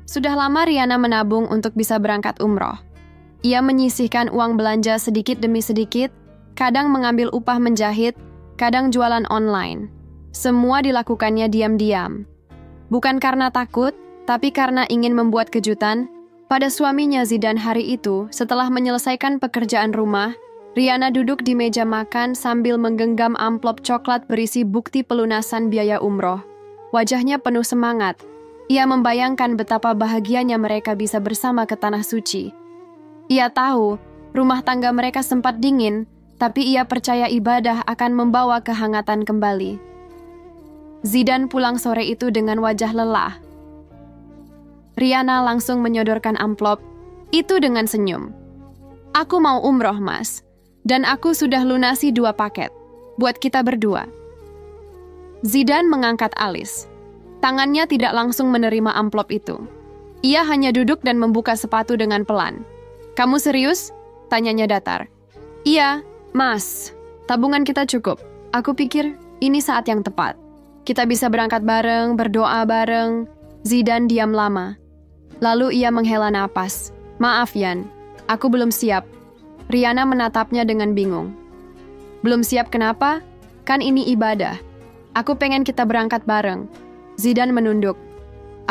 Sudah lama Riana menabung untuk bisa berangkat umroh. Ia menyisihkan uang belanja sedikit demi sedikit, kadang mengambil upah menjahit, kadang jualan online. Semua dilakukannya diam-diam. Bukan karena takut, tapi karena ingin membuat kejutan. Pada suaminya Zidan hari itu, setelah menyelesaikan pekerjaan rumah, Riana duduk di meja makan sambil menggenggam amplop coklat berisi bukti pelunasan biaya umroh. Wajahnya penuh semangat. Ia membayangkan betapa bahagianya mereka bisa bersama ke Tanah Suci. Ia tahu, rumah tangga mereka sempat dingin, tapi ia percaya ibadah akan membawa kehangatan kembali. Zidan pulang sore itu dengan wajah lelah. Riana langsung menyodorkan amplop itu dengan senyum. "Aku mau umroh, Mas. Dan aku sudah lunasi 2 paket. Buat kita berdua." Zidan mengangkat alis. Tangannya tidak langsung menerima amplop itu. Ia hanya duduk dan membuka sepatu dengan pelan. "Kamu serius?" tanyanya datar. "Iya, Mas. Tabungan kita cukup. Aku pikir ini saat yang tepat. Kita bisa berangkat bareng, berdoa bareng." Zidan diam lama. Lalu ia menghela napas. "Maaf, Yan. Aku belum siap." Riana menatapnya dengan bingung. "Belum siap kenapa? Kan ini ibadah. Aku pengen kita berangkat bareng." Zidan menunduk.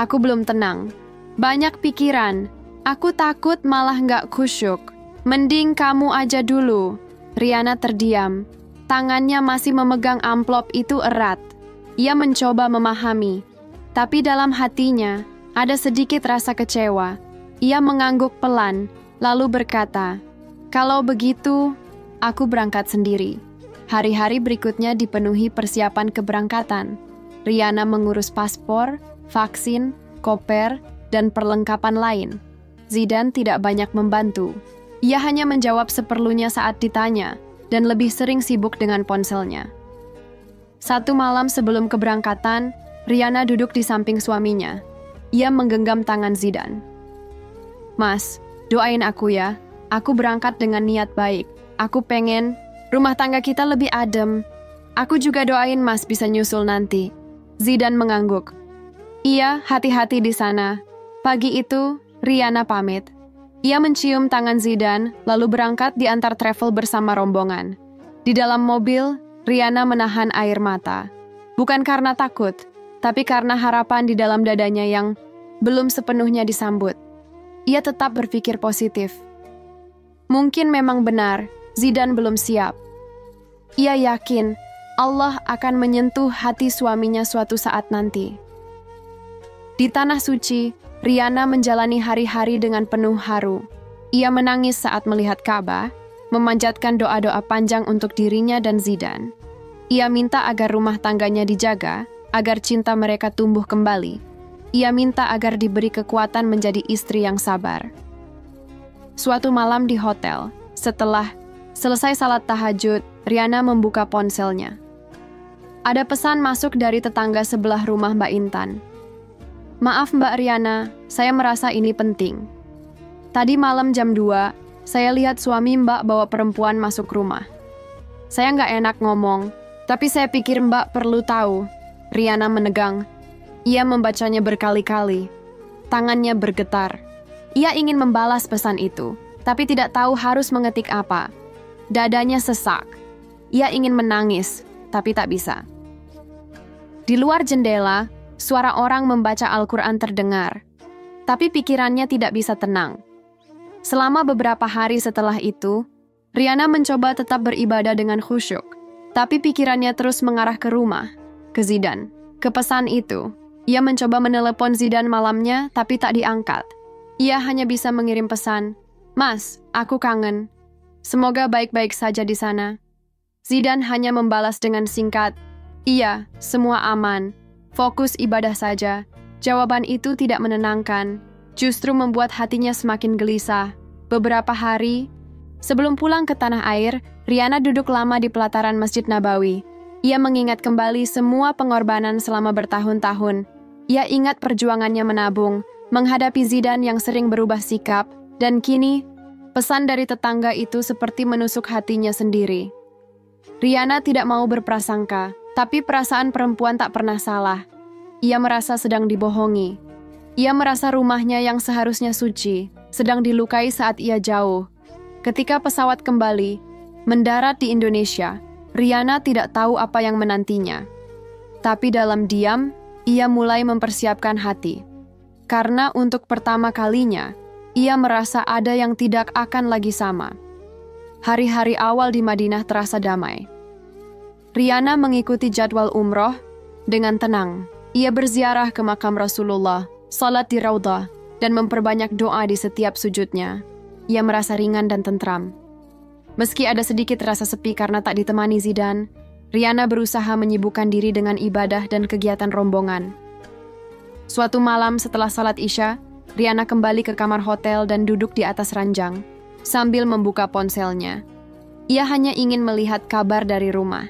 "Aku belum tenang. Banyak pikiran. Aku takut malah nggak khusyuk. Mending kamu aja dulu." Riana terdiam. Tangannya masih memegang amplop itu erat. Ia mencoba memahami. Tapi dalam hatinya, ada sedikit rasa kecewa. Ia mengangguk pelan, lalu berkata, "Kalau begitu, aku berangkat sendiri." Hari-hari berikutnya dipenuhi persiapan keberangkatan. Riana mengurus paspor, vaksin, koper, dan perlengkapan lain. Zidan tidak banyak membantu. Ia hanya menjawab seperlunya saat ditanya, dan lebih sering sibuk dengan ponselnya. Satu malam sebelum keberangkatan, Riana duduk di samping suaminya. Ia menggenggam tangan Zidan. "Mas, doain aku ya. Aku berangkat dengan niat baik. Aku pengen rumah tangga kita lebih adem. Aku juga doain Mas bisa nyusul nanti." Zidan mengangguk. "Iya, hati-hati di sana." Pagi itu, Riana pamit. Ia mencium tangan Zidan, lalu berangkat di antar travel bersama rombongan. Di dalam mobil, Riana menahan air mata. Bukan karena takut, tapi karena harapan di dalam dadanya yang belum sepenuhnya disambut. Ia tetap berpikir positif. Mungkin memang benar, Zidan belum siap. Ia yakin Allah akan menyentuh hati suaminya suatu saat nanti. Di Tanah Suci, Riana menjalani hari-hari dengan penuh haru. Ia menangis saat melihat Ka'bah, memanjatkan doa-doa panjang untuk dirinya dan Zidan. Ia minta agar rumah tangganya dijaga, agar cinta mereka tumbuh kembali. Ia minta agar diberi kekuatan menjadi istri yang sabar. Suatu malam di hotel, setelah selesai salat tahajud, Riana membuka ponselnya. Ada pesan masuk dari tetangga sebelah rumah Mbak Intan. "Maaf Mbak Riana, saya merasa ini penting. Tadi malam jam 2, saya lihat suami Mbak bawa perempuan masuk rumah. Saya nggak enak ngomong, tapi saya pikir Mbak perlu tahu." Riana menegang. Ia membacanya berkali-kali. Tangannya bergetar. Ia ingin membalas pesan itu, tapi tidak tahu harus mengetik apa. Dadanya sesak. Ia ingin menangis, tapi tak bisa. Di luar jendela, suara orang membaca Al-Quran terdengar. Tapi pikirannya tidak bisa tenang. Selama beberapa hari setelah itu, Riana mencoba tetap beribadah dengan khusyuk. Tapi pikirannya terus mengarah ke rumah, ke Zidan, ke pesan itu. Ia mencoba menelepon Zidan malamnya, tapi tak diangkat. Ia hanya bisa mengirim pesan, "Mas, aku kangen. Semoga baik-baik saja di sana." Zidan hanya membalas dengan singkat, "Iya, semua aman. Fokus ibadah saja." Jawaban itu tidak menenangkan, justru membuat hatinya semakin gelisah. Beberapa hari sebelum pulang ke tanah air, Riana duduk lama di pelataran Masjid Nabawi. Ia mengingat kembali semua pengorbanan selama bertahun-tahun. Ia ingat perjuangannya menabung, menghadapi Zidan yang sering berubah sikap, dan kini pesan dari tetangga itu seperti menusuk hatinya sendiri. Riana tidak mau berprasangka, tapi perasaan perempuan tak pernah salah. Ia merasa sedang dibohongi. Ia merasa rumahnya yang seharusnya suci sedang dilukai saat ia jauh. Ketika pesawat kembali mendarat di Indonesia, Riana tidak tahu apa yang menantinya. Tapi dalam diam, ia mulai mempersiapkan hati. Karena untuk pertama kalinya, ia merasa ada yang tidak akan lagi sama. Hari-hari awal di Madinah terasa damai. Riana mengikuti jadwal umroh dengan tenang. Ia berziarah ke makam Rasulullah, salat di Raudah, dan memperbanyak doa di setiap sujudnya. Ia merasa ringan dan tentram. Meski ada sedikit rasa sepi karena tak ditemani Zidan, Riana berusaha menyibukkan diri dengan ibadah dan kegiatan rombongan. Suatu malam setelah salat Isya, Riana kembali ke kamar hotel dan duduk di atas ranjang, sambil membuka ponselnya. Ia hanya ingin melihat kabar dari rumah.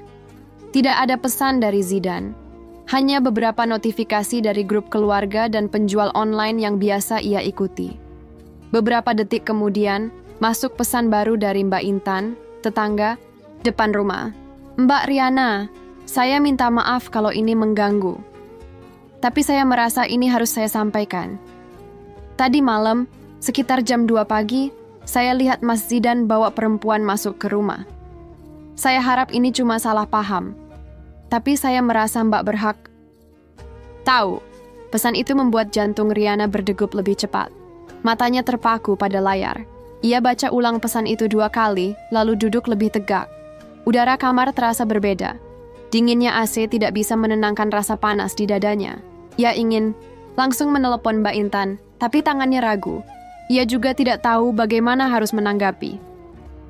Tidak ada pesan dari Zidan, hanya beberapa notifikasi dari grup keluarga dan penjual online yang biasa ia ikuti. Beberapa detik kemudian, masuk pesan baru dari Mbak Intan, tetangga, depan rumah. "Mbak Riana, saya minta maaf kalau ini mengganggu. Tapi saya merasa ini harus saya sampaikan. Tadi malam, sekitar jam 2 pagi, saya lihat Mas Zidan bawa perempuan masuk ke rumah. Saya harap ini cuma salah paham. Tapi saya merasa Mbak berhak." Tahu, pesan itu membuat jantung Riana berdegup lebih cepat. Matanya terpaku pada layar. Ia baca ulang pesan itu 2 kali, lalu duduk lebih tegak. Udara kamar terasa berbeda. Dinginnya AC tidak bisa menenangkan rasa panas di dadanya. Ia ingin langsung menelepon Mbak Intan, tapi tangannya ragu. Ia juga tidak tahu bagaimana harus menanggapi.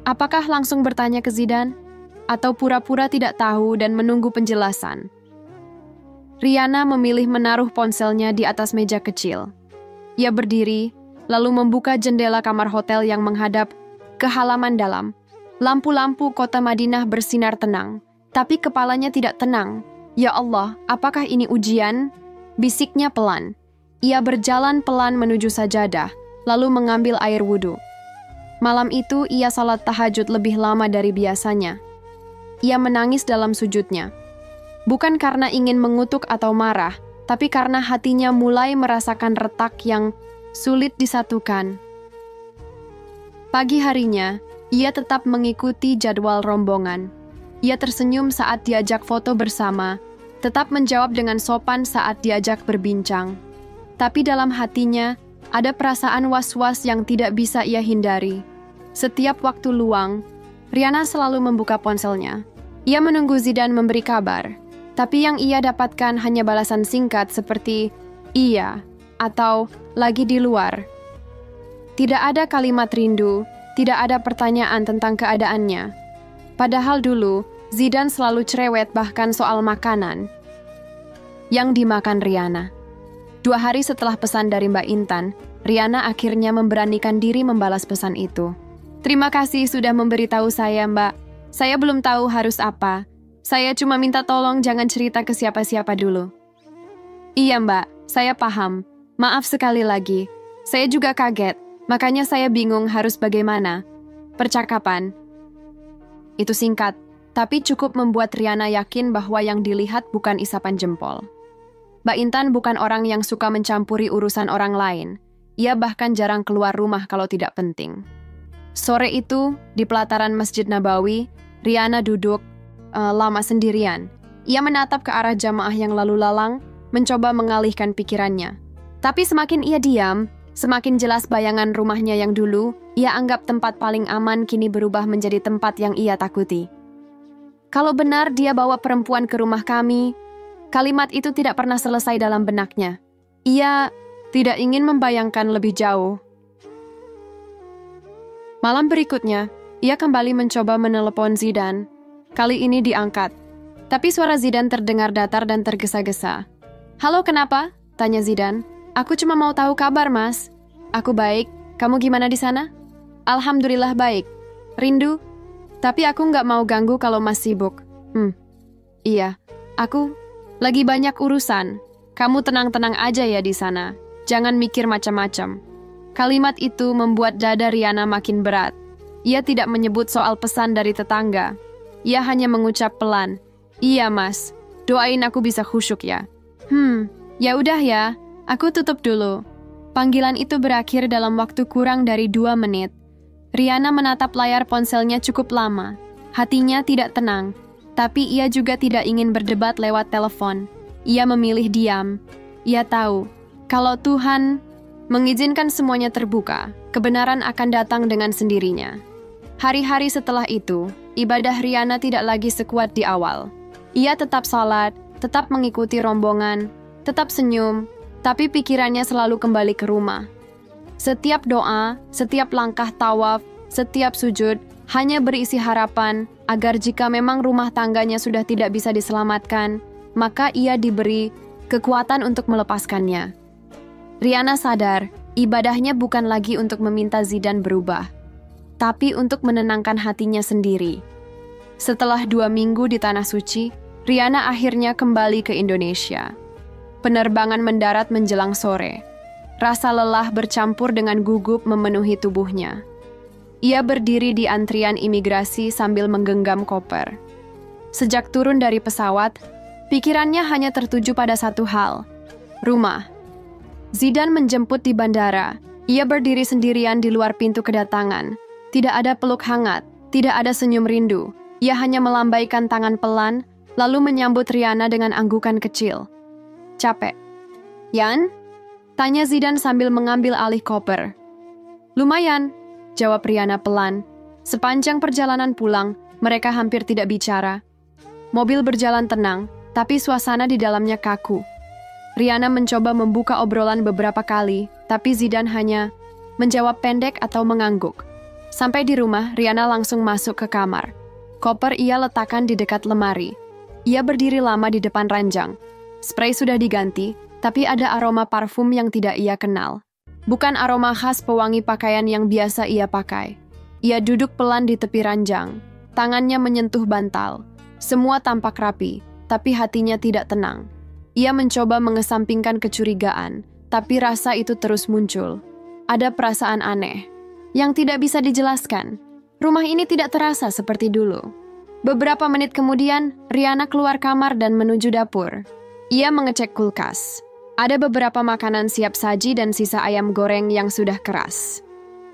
Apakah langsung bertanya ke Zidan? Atau pura-pura tidak tahu dan menunggu penjelasan? Riana memilih menaruh ponselnya di atas meja kecil. Ia berdiri, lalu membuka jendela kamar hotel yang menghadap ke halaman dalam. Lampu-lampu kota Madinah bersinar tenang, tapi kepalanya tidak tenang. "Ya Allah, apakah ini ujian?" bisiknya pelan. Ia berjalan pelan menuju sajadah, lalu mengambil air wudhu. Malam itu ia salat tahajud lebih lama dari biasanya. Ia menangis dalam sujudnya. Bukan karena ingin mengutuk atau marah, tapi karena hatinya mulai merasakan retak yang sulit disatukan. Pagi harinya, ia tetap mengikuti jadwal rombongan. Ia tersenyum saat diajak foto bersama, tetap menjawab dengan sopan saat diajak berbincang. Tapi dalam hatinya, ada perasaan was-was yang tidak bisa ia hindari. Setiap waktu luang, Riana selalu membuka ponselnya. Ia menunggu Zidan memberi kabar, tapi yang ia dapatkan hanya balasan singkat seperti "iya" atau "lagi di luar". Tidak ada kalimat rindu, tidak ada pertanyaan tentang keadaannya. Padahal dulu, Zidan selalu cerewet bahkan soal makanan yang dimakan Riana. 2 hari setelah pesan dari Mbak Intan, Riana akhirnya memberanikan diri membalas pesan itu. "Terima kasih sudah memberitahu saya, Mbak. Saya belum tahu harus apa. Saya cuma minta tolong jangan cerita ke siapa-siapa dulu." "Iya, Mbak. Saya paham. Maaf sekali lagi. Saya juga kaget. Makanya saya bingung harus bagaimana." Percakapan itu singkat, tapi cukup membuat Riana yakin bahwa yang dilihat bukan isapan jempol. Mbak Intan bukan orang yang suka mencampuri urusan orang lain. Ia bahkan jarang keluar rumah kalau tidak penting. Sore itu, di pelataran Masjid Nabawi, Riana duduk lama sendirian. Ia menatap ke arah jamaah yang lalu lalang, mencoba mengalihkan pikirannya. Tapi semakin ia diam, semakin jelas bayangan rumahnya yang dulu, ia anggap tempat paling aman kini berubah menjadi tempat yang ia takuti. "Kalau benar dia bawa perempuan ke rumah kami," kalimat itu tidak pernah selesai dalam benaknya. Ia tidak ingin membayangkan lebih jauh. Malam berikutnya, ia kembali mencoba menelepon Zidan. Kali ini diangkat. Tapi suara Zidan terdengar datar dan tergesa-gesa. "Halo, kenapa?" tanya Zidan. "Aku cuma mau tahu kabar, Mas." "Aku baik. Kamu gimana di sana?" "Alhamdulillah baik. Rindu? Tapi aku nggak mau ganggu kalau Mas sibuk." Iya. Aku lagi banyak urusan. Kamu tenang-tenang aja ya di sana. Jangan mikir macam-macam." Kalimat itu membuat dada Riana makin berat. Ia tidak menyebut soal pesan dari tetangga. Ia hanya mengucap pelan, "Iya, Mas. Doain aku bisa khusyuk ya." Ya udah ya. Aku tutup dulu. Panggilan itu berakhir dalam waktu kurang dari 2 menit. Riana menatap layar ponselnya cukup lama. Hatinya tidak tenang, tapi ia juga tidak ingin berdebat lewat telepon. Ia memilih diam. Ia tahu, kalau Tuhan mengizinkan semuanya terbuka, kebenaran akan datang dengan sendirinya. Hari-hari setelah itu, ibadah Riana tidak lagi sekuat di awal. Ia tetap salat, tetap mengikuti rombongan, tetap senyum, tapi pikirannya selalu kembali ke rumah. Setiap doa, setiap langkah tawaf, setiap sujud hanya berisi harapan agar jika memang rumah tangganya sudah tidak bisa diselamatkan, maka ia diberi kekuatan untuk melepaskannya. Riana sadar, ibadahnya bukan lagi untuk meminta Zidane berubah, tapi untuk menenangkan hatinya sendiri. Setelah 2 minggu di Tanah Suci, Riana akhirnya kembali ke Indonesia. Penerbangan mendarat menjelang sore. Rasa lelah bercampur dengan gugup memenuhi tubuhnya. Ia berdiri di antrian imigrasi sambil menggenggam koper. Sejak turun dari pesawat, pikirannya hanya tertuju pada satu hal, rumah. Zidane menjemput di bandara. Ia berdiri sendirian di luar pintu kedatangan. Tidak ada peluk hangat, tidak ada senyum rindu. Ia hanya melambaikan tangan pelan, lalu menyambut Riana dengan anggukan kecil. Capek? Yan? Tanya Zidane sambil mengambil alih koper. Lumayan, jawab Riana pelan. Sepanjang perjalanan pulang, mereka hampir tidak bicara. Mobil berjalan tenang, tapi suasana di dalamnya kaku. Riana mencoba membuka obrolan beberapa kali, tapi Zidane hanya menjawab pendek atau mengangguk. Sampai di rumah, Riana langsung masuk ke kamar. Koper ia letakkan di dekat lemari. Ia berdiri lama di depan ranjang. Spray sudah diganti, tapi ada aroma parfum yang tidak ia kenal. Bukan aroma khas pewangi pakaian yang biasa ia pakai. Ia duduk pelan di tepi ranjang. Tangannya menyentuh bantal. Semua tampak rapi, tapi hatinya tidak tenang. Ia mencoba mengesampingkan kecurigaan, tapi rasa itu terus muncul. Ada perasaan aneh yang tidak bisa dijelaskan. Rumah ini tidak terasa seperti dulu. Beberapa menit kemudian, Riana keluar kamar dan menuju dapur. Ia mengecek kulkas. Ada beberapa makanan siap saji dan sisa ayam goreng yang sudah keras.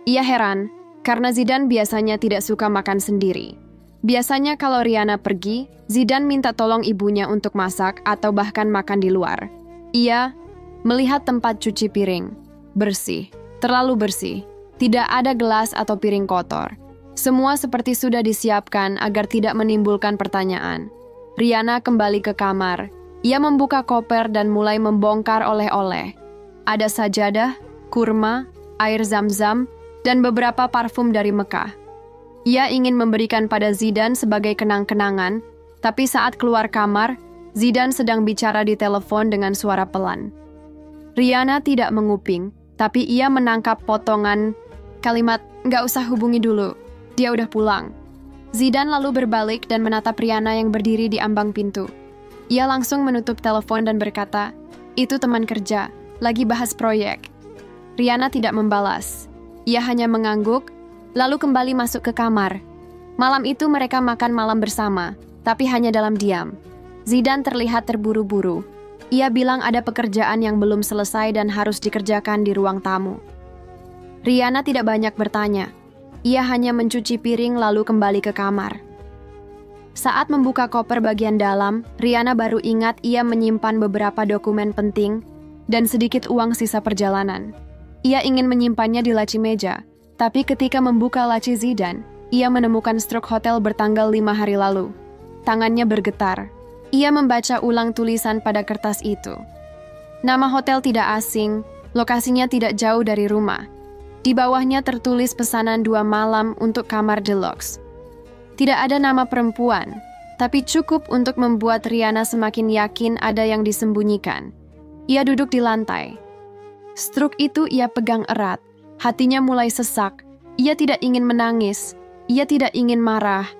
Ia heran, karena Zidane biasanya tidak suka makan sendiri. Biasanya kalau Riana pergi, Zidane minta tolong ibunya untuk masak atau bahkan makan di luar. Ia melihat tempat cuci piring. Bersih, terlalu bersih. Tidak ada gelas atau piring kotor. Semua seperti sudah disiapkan agar tidak menimbulkan pertanyaan. Riana kembali ke kamar. Ia membuka koper dan mulai membongkar oleh-oleh. Ada sajadah, kurma, air zam-zam, dan beberapa parfum dari Mekah. Ia ingin memberikan pada Zidane sebagai kenang-kenangan, tapi saat keluar kamar, Zidane sedang bicara di telepon dengan suara pelan. Riana tidak menguping, tapi ia menangkap potongan kalimat, "Nggak usah hubungi dulu. Dia udah pulang." Zidane lalu berbalik dan menatap Riana yang berdiri di ambang pintu. Ia langsung menutup telepon dan berkata, "Itu teman kerja, lagi bahas proyek." Riana tidak membalas. Ia hanya mengangguk, lalu kembali masuk ke kamar. Malam itu mereka makan malam bersama, tapi hanya dalam diam. Zidane terlihat terburu-buru. Ia bilang ada pekerjaan yang belum selesai dan harus dikerjakan di ruang tamu. Riana tidak banyak bertanya. Ia hanya mencuci piring lalu kembali ke kamar. Saat membuka koper bagian dalam, Riana baru ingat ia menyimpan beberapa dokumen penting dan sedikit uang sisa perjalanan. Ia ingin menyimpannya di laci meja, tapi ketika membuka laci Zidane, ia menemukan struk hotel bertanggal 5 hari lalu. Tangannya bergetar. Ia membaca ulang tulisan pada kertas itu. Nama hotel tidak asing, lokasinya tidak jauh dari rumah. Di bawahnya tertulis pesanan 2 malam untuk kamar deluxe. Tidak ada nama perempuan, tapi cukup untuk membuat Riana semakin yakin ada yang disembunyikan. Ia duduk di lantai. Struk itu ia pegang erat. Hatinya mulai sesak. Ia tidak ingin menangis. Ia tidak ingin marah.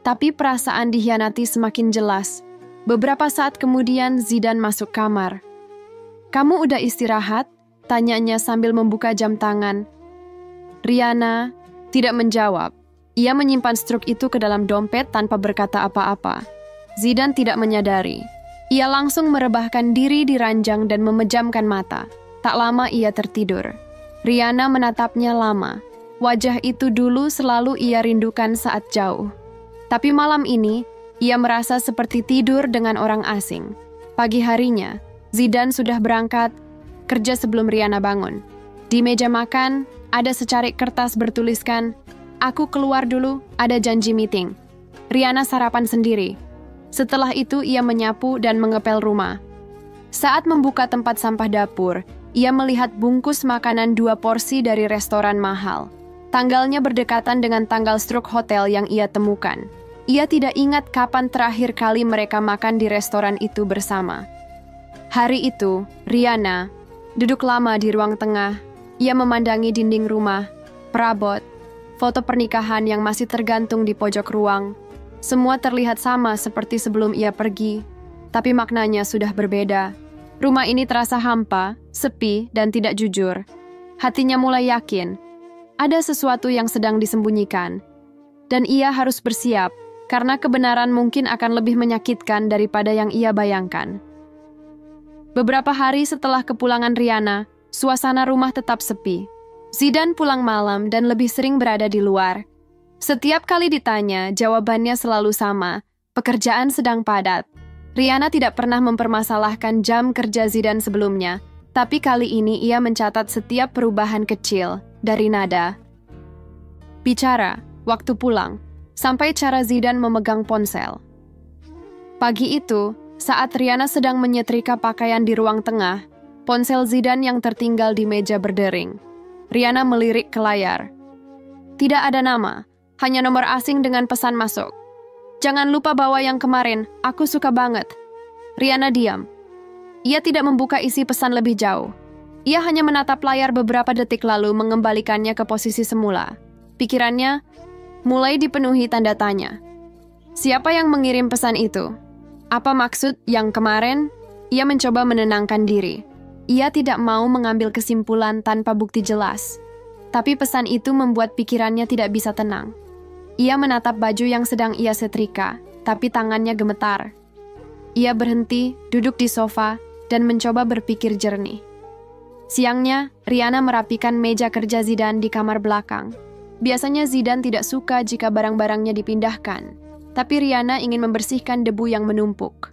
Tapi perasaan dikhianati semakin jelas. Beberapa saat kemudian Zidane masuk kamar. "Kamu udah istirahat?" tanyanya sambil membuka jam tangan. Riana tidak menjawab. Ia menyimpan struk itu ke dalam dompet tanpa berkata apa-apa. Zidane tidak menyadari. Ia langsung merebahkan diri di ranjang dan memejamkan mata. Tak lama ia tertidur. Riana menatapnya lama. Wajah itu dulu selalu ia rindukan saat jauh. Tapi malam ini, ia merasa seperti tidur dengan orang asing. Pagi harinya, Zidane sudah berangkat kerja sebelum Riana bangun. Di meja makan, ada secarik kertas bertuliskan, "Aku keluar dulu, ada janji meeting." Riana sarapan sendiri. Setelah itu ia menyapu dan mengepel rumah. Saat membuka tempat sampah dapur, ia melihat bungkus makanan 2 porsi dari restoran mahal. Tanggalnya berdekatan dengan tanggal struk hotel yang ia temukan. Ia tidak ingat kapan terakhir kali mereka makan di restoran itu bersama. Hari itu, Riana duduk lama di ruang tengah. Ia memandangi dinding rumah, perabot, foto pernikahan yang masih tergantung di pojok ruang. Semua terlihat sama seperti sebelum ia pergi, tapi maknanya sudah berbeda. Rumah ini terasa hampa, sepi, dan tidak jujur. Hatinya mulai yakin, ada sesuatu yang sedang disembunyikan. Dan ia harus bersiap, karena kebenaran mungkin akan lebih menyakitkan daripada yang ia bayangkan. Beberapa hari setelah kepulangan Riana, suasana rumah tetap sepi. Zidane pulang malam dan lebih sering berada di luar. Setiap kali ditanya, jawabannya selalu sama, pekerjaan sedang padat. Riana tidak pernah mempermasalahkan jam kerja Zidane sebelumnya, tapi kali ini ia mencatat setiap perubahan kecil, dari nada, bicara, waktu pulang, sampai cara Zidane memegang ponsel. Pagi itu, saat Riana sedang menyetrika pakaian di ruang tengah, ponsel Zidane yang tertinggal di meja berdering. Riana melirik ke layar. Tidak ada nama, hanya nomor asing dengan pesan masuk. "Jangan lupa bawa yang kemarin, aku suka banget." Riana diam. Ia tidak membuka isi pesan lebih jauh. Ia hanya menatap layar beberapa detik lalu mengembalikannya ke posisi semula. Pikirannya mulai dipenuhi tanda tanya. Siapa yang mengirim pesan itu? Apa maksud yang kemarin? Ia mencoba menenangkan diri. Ia tidak mau mengambil kesimpulan tanpa bukti jelas. Tapi pesan itu membuat pikirannya tidak bisa tenang. Ia menatap baju yang sedang ia setrika, tapi tangannya gemetar. Ia berhenti, duduk di sofa, dan mencoba berpikir jernih. Siangnya, Riana merapikan meja kerja Zidane di kamar belakang. Biasanya Zidane tidak suka jika barang-barangnya dipindahkan, tapi Riana ingin membersihkan debu yang menumpuk.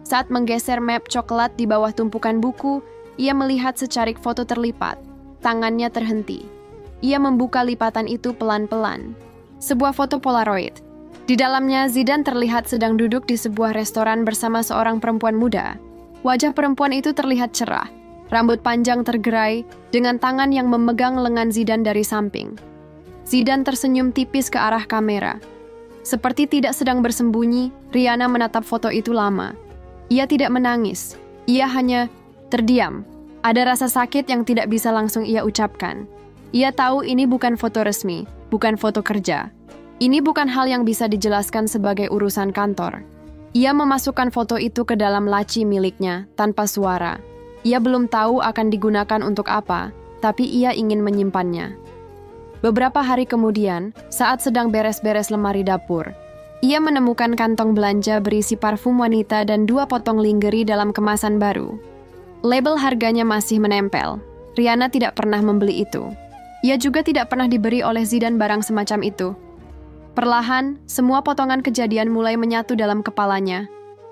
Saat menggeser map coklat di bawah tumpukan buku, ia melihat secarik foto terlipat. Tangannya terhenti. Ia membuka lipatan itu pelan-pelan. Sebuah foto Polaroid. Di dalamnya, Zidane terlihat sedang duduk di sebuah restoran bersama seorang perempuan muda. Wajah perempuan itu terlihat cerah. Rambut panjang tergerai, dengan tangan yang memegang lengan Zidane dari samping. Zidane tersenyum tipis ke arah kamera. Seperti tidak sedang bersembunyi, Riana menatap foto itu lama. Ia tidak menangis. Ia hanya terdiam. Ada rasa sakit yang tidak bisa langsung ia ucapkan. Ia tahu ini bukan foto resmi, bukan foto kerja. Ini bukan hal yang bisa dijelaskan sebagai urusan kantor. Ia memasukkan foto itu ke dalam laci miliknya, tanpa suara. Ia belum tahu akan digunakan untuk apa, tapi ia ingin menyimpannya. Beberapa hari kemudian, saat sedang beres-beres lemari dapur, ia menemukan kantong belanja berisi parfum wanita dan 2 potong lingerie dalam kemasan baru. Label harganya masih menempel. Riana tidak pernah membeli itu. Ia juga tidak pernah diberi oleh Zidane barang semacam itu. Perlahan, semua potongan kejadian mulai menyatu dalam kepalanya.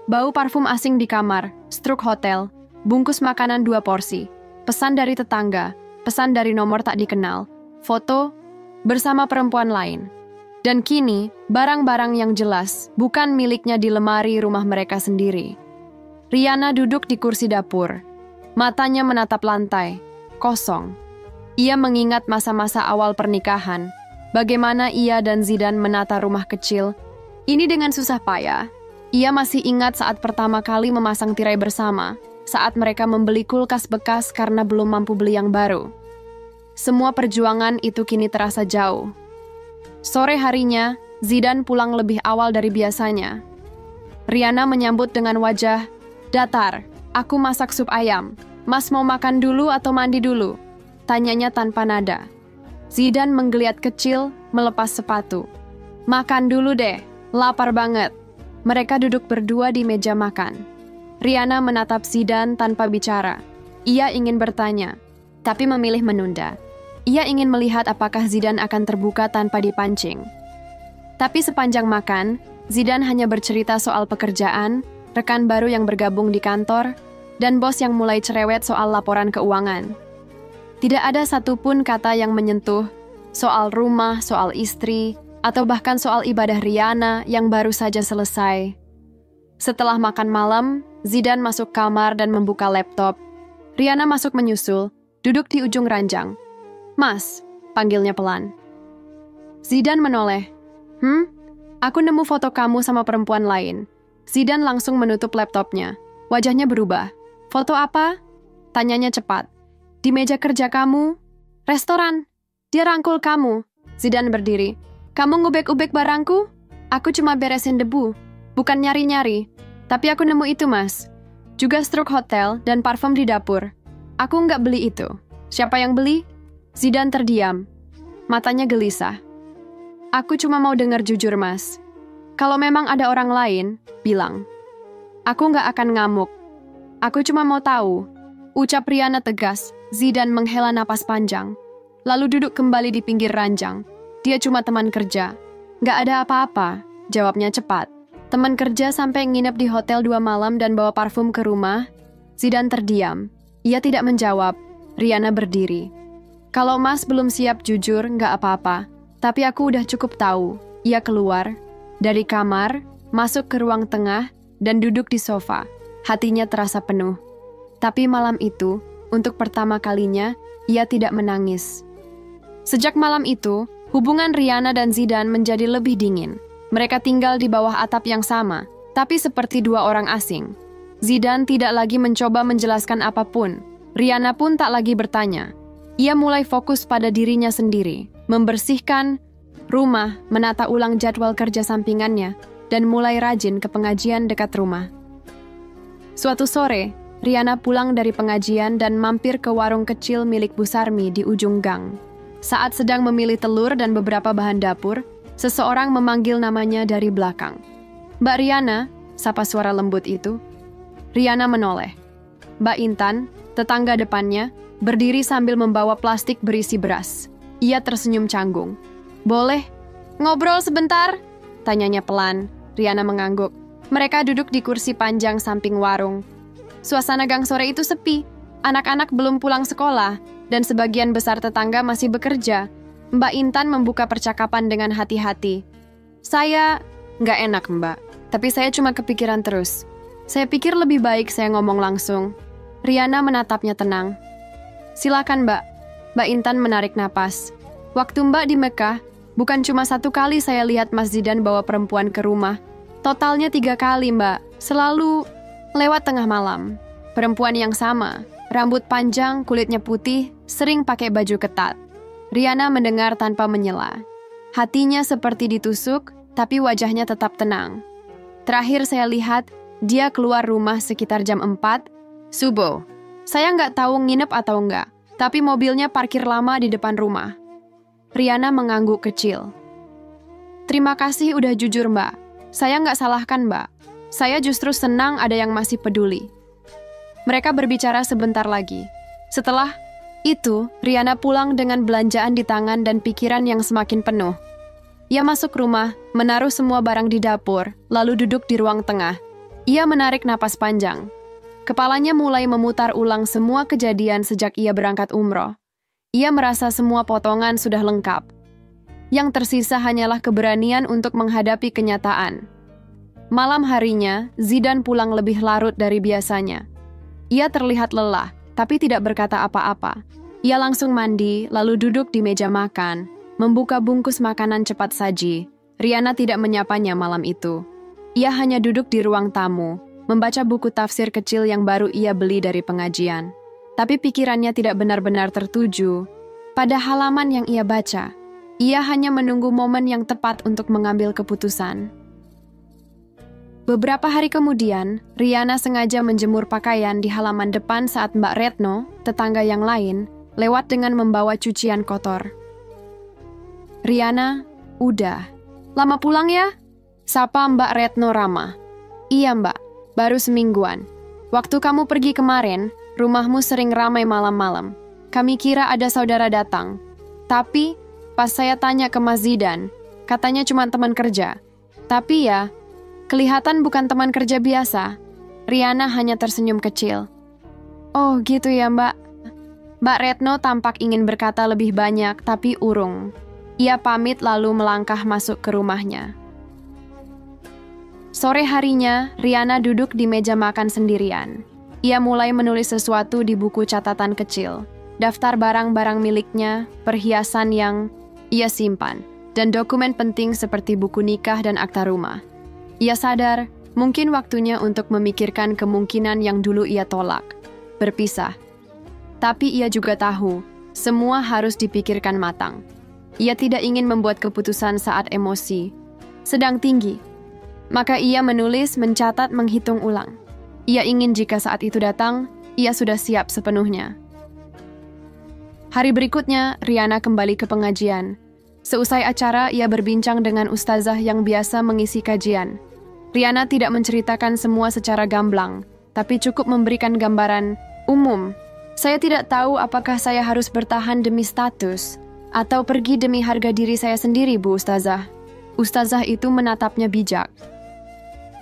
Bau parfum asing di kamar, struk hotel, bungkus makanan 2 porsi, pesan dari tetangga, pesan dari nomor tak dikenal, foto bersama perempuan lain. Dan kini, barang-barang yang jelas bukan miliknya di lemari rumah mereka sendiri. Riana duduk di kursi dapur. Matanya menatap lantai, kosong. Ia mengingat masa-masa awal pernikahan, bagaimana ia dan Zidane menata rumah kecil. Ini dengan susah payah. Ia masih ingat saat pertama kali memasang tirai bersama, saat mereka membeli kulkas bekas karena belum mampu beli yang baru. Semua perjuangan itu kini terasa jauh. Sore harinya, Zidane pulang lebih awal dari biasanya. Riana menyambut dengan wajah datar. "Aku masak sup ayam. Mas mau makan dulu atau mandi dulu?" Tanyanya tanpa nada. Zidane menggeliat kecil, melepas sepatu. "Makan dulu deh, lapar banget." Mereka duduk berdua di meja makan. Riana menatap Zidane tanpa bicara. Ia ingin bertanya, tapi memilih menunda. Ia ingin melihat apakah Zidane akan terbuka tanpa dipancing. Tapi sepanjang makan, Zidane hanya bercerita soal pekerjaan, rekan baru yang bergabung di kantor, dan bos yang mulai cerewet soal laporan keuangan. Tidak ada satupun kata yang menyentuh soal rumah, soal istri, atau bahkan soal ibadah Rihanna yang baru saja selesai. Setelah makan malam, Zidane masuk kamar dan membuka laptop. Rihanna masuk menyusul, duduk di ujung ranjang. "Mas," panggilnya pelan. Zidane menoleh. Aku nemu foto kamu sama perempuan lain." Zidane langsung menutup laptopnya. Wajahnya berubah. "Foto apa?" tanyanya cepat. "Di meja kerja kamu." "Restoran." "Dia rangkul kamu." Zidane berdiri. "Kamu ngubek-ubek barangku?" "Aku cuma beresin debu, bukan nyari-nyari. Tapi aku nemu itu, Mas. Juga struk hotel dan parfum di dapur. Aku nggak beli itu." "Siapa yang beli?" Zidane terdiam. Matanya gelisah. "Aku cuma mau dengar jujur, Mas. Kalau memang ada orang lain, bilang. Aku nggak akan ngamuk. Aku cuma mau tahu." Ucap Rihanna tegas. Zidane menghela napas panjang, lalu duduk kembali di pinggir ranjang. "Dia cuma teman kerja." "Nggak ada apa-apa," jawabnya cepat. "Teman kerja sampai nginep di hotel 2 malam dan bawa parfum ke rumah." Zidane terdiam. Ia tidak menjawab. Rihanna berdiri. "Kalau Mas belum siap jujur, nggak apa-apa. Tapi aku udah cukup tahu." Ia keluar dari kamar, masuk ke ruang tengah, dan duduk di sofa. Hatinya terasa penuh. Tapi malam itu, untuk pertama kalinya, ia tidak menangis. Sejak malam itu, hubungan Rihanna dan Zidane menjadi lebih dingin. Mereka tinggal di bawah atap yang sama, tapi seperti dua orang asing. Zidane tidak lagi mencoba menjelaskan apapun. Rihanna pun tak lagi bertanya. Ia mulai fokus pada dirinya sendiri, membersihkan rumah, menata ulang jadwal kerja sampingannya, dan mulai rajin ke pengajian dekat rumah. Suatu sore, Rihanna pulang dari pengajian dan mampir ke warung kecil milik Bu Sarmi di ujung gang. Saat sedang memilih telur dan beberapa bahan dapur, seseorang memanggil namanya dari belakang. "Mbak Rihanna," sapa suara lembut itu. Rihanna menoleh. Mbak Intan, tetangga depannya, berdiri sambil membawa plastik berisi beras. Ia tersenyum canggung. "Boleh ngobrol sebentar?" tanyanya pelan. Rihanna mengangguk. Mereka duduk di kursi panjang samping warung. Suasana gang sore itu sepi. Anak-anak belum pulang sekolah, dan sebagian besar tetangga masih bekerja. Mbak Intan membuka percakapan dengan hati-hati. "Saya..." "Nggak enak, Mbak. Tapi saya cuma kepikiran terus. Saya pikir lebih baik saya ngomong langsung." Rihanna menatapnya tenang. "Silakan, Mbak." Mbak Intan menarik napas. "Waktu Mbak di Mekah, bukan cuma 1 kali saya lihat Mas Zidane bawa perempuan ke rumah. Totalnya 3 kali, Mbak. Selalu lewat tengah malam. Perempuan yang sama, rambut panjang, kulitnya putih, sering pakai baju ketat." Rihanna mendengar tanpa menyela. Hatinya seperti ditusuk, tapi wajahnya tetap tenang. "Terakhir saya lihat, dia keluar rumah sekitar jam 4 subuh. Saya nggak tahu nginep atau enggak, tapi mobilnya parkir lama di depan rumah." Rihanna mengangguk kecil. "Terima kasih udah jujur, Mbak. Saya nggak salahkan, Mbak. Saya justru senang ada yang masih peduli." Mereka berbicara sebentar lagi. Setelah itu, Rihanna pulang dengan belanjaan di tangan dan pikiran yang semakin penuh. Ia masuk rumah, menaruh semua barang di dapur, lalu duduk di ruang tengah. Ia menarik napas panjang. Kepalanya mulai memutar ulang semua kejadian sejak ia berangkat umroh. Ia merasa semua potongan sudah lengkap. Yang tersisa hanyalah keberanian untuk menghadapi kenyataan. Malam harinya, Zidane pulang lebih larut dari biasanya. Ia terlihat lelah, tapi tidak berkata apa-apa. Ia langsung mandi, lalu duduk di meja makan, membuka bungkus makanan cepat saji. Rihanna tidak menyapanya malam itu. Ia hanya duduk di ruang tamu, membaca buku tafsir kecil yang baru ia beli dari pengajian. Tapi pikirannya tidak benar-benar tertuju pada halaman yang ia baca. Ia hanya menunggu momen yang tepat untuk mengambil keputusan. Beberapa hari kemudian, Rihanna sengaja menjemur pakaian di halaman depan saat Mbak Retno, tetangga yang lain, lewat dengan membawa cucian kotor. "Rihanna, udah. Lama pulang ya?" sapa Mbak Retno ramah. "Iya, Mbak. Baru semingguan. Waktu kamu pergi kemarin, Rumahmu sering ramai malam-malam. Kami kira ada saudara datang. Tapi, pas saya tanya ke Mas Zidan, katanya cuma teman kerja. Tapi ya, kelihatan bukan teman kerja biasa. Riana hanya tersenyum kecil. Oh, gitu ya, Mbak. Mbak Retno tampak ingin berkata lebih banyak, tapi urung. Ia pamit lalu melangkah masuk ke rumahnya. Sore harinya, Riana duduk di meja makan sendirian. Ia mulai menulis sesuatu di buku catatan kecil, daftar barang-barang miliknya, perhiasan yang ia simpan, dan dokumen penting seperti buku nikah dan akta rumah. Ia sadar, mungkin waktunya untuk memikirkan kemungkinan yang dulu ia tolak, berpisah. Tapi ia juga tahu, semua harus dipikirkan matang. Ia tidak ingin membuat keputusan saat emosi sedang tinggi. Maka ia menulis, mencatat, menghitung ulang. Ia ingin jika saat itu datang, ia sudah siap sepenuhnya. Hari berikutnya, Riana kembali ke pengajian. Seusai acara, ia berbincang dengan ustazah yang biasa mengisi kajian. Riana tidak menceritakan semua secara gamblang, tapi cukup memberikan gambaran umum. Saya tidak tahu apakah saya harus bertahan demi status, atau pergi demi harga diri saya sendiri, Bu Ustazah. Ustazah itu menatapnya bijak.